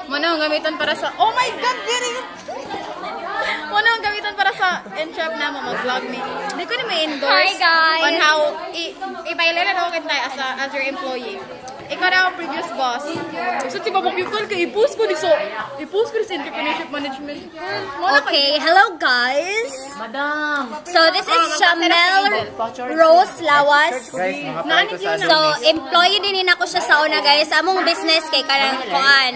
Muna ang gamitan para sa... Oh my God, Gary! Muna ang gamitan para sa in-shop na mo, mag-vlog me. Hindi ko na may endorse. Hi, guys! On how... Ipailala ako kita as your employee. Ikaw na ang previous boss. So, si Babak Yukon, i-post ko ni sa entrepreneurship management. Okay, hello guys! Madam! So, this is Shamel Rose Lawas. So, employee din ako siya sa una guys. Among business kay karang kuan.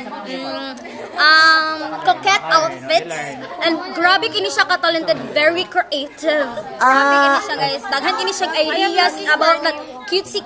Coquette outfits. And grabe kini siya ka-talented, very creative. Grabe kini siya guys. Daghan kini siya ideas about that cutesy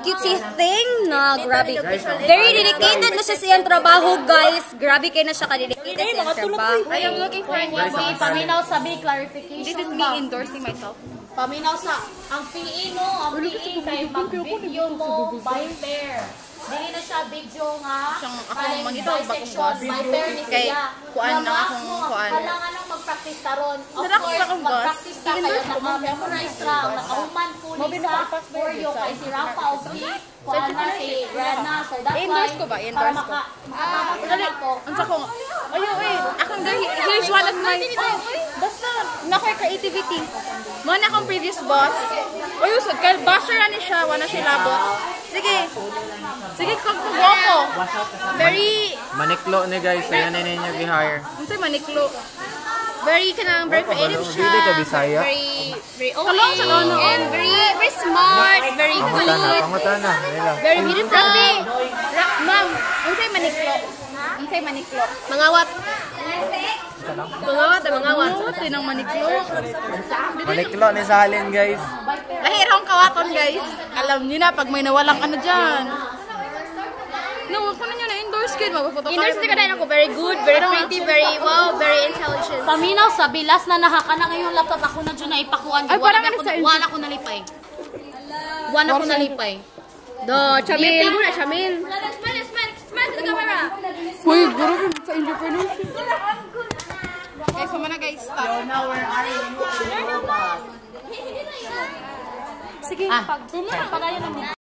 thing na grabe. Very dedicated na siya sa iyang trabaho guys. Grabe kayo na siya ka-dedicated sa iyang trabaho. I am looking for a new boss. Paminaw sa big clarification. This is me endorsing myself. Paminaw sa ang PE no, ang PE kay mag-video mo by pair. Dili na siya video nga. Akong mangitaw bakong boss. By pair ni Kay kuan na akong kuan. Kailangan nang mag-practice karon. Of Sarap course, akong boss. mag-practice ka kayo naka-memorize ra, naka-human fully sa for you kay si Rafa o si kuan na si Rana. So that's why I-endorse ko ba? I-endorse ko. Dali ko. Unsa ko? Ayo akong here's one of my basta nakoy creativity. Mo na akong previous boss. Oy usod kay basher ani siya, wala siya labot. Sige kag ko. Very Maniklo ni guys, ayan na ninyo gi-hire. unsay maniklo. Very creative siya. Hindi ka Bisaya. Very okay. And very smart, very good. Pangutana. Very beautiful. Ma'am, unsay maniklo? Unsay maniklo? Mangawat. Mangawat din ang maniklo. Maniklo ni Salin guys. Lahirong kawaton guys. Alam niyo na pag may nawalang ano diyan. No, ako na niyo na-endorse kid. Endorse ka na ako. Very good, very pretty, very wow, very intelligent. Paminaw sa bilas na nahaka na ngayong laptop ako na dyan na ipakuan. Wala ko nalipay. Wala ko nalipay. Do, Chamil. Chamil. Smile to the camera! Uy, guro sa entrepreneurship. Okay, so muna guys, stop. Now where are you? Sige, pag... Pagayon naman.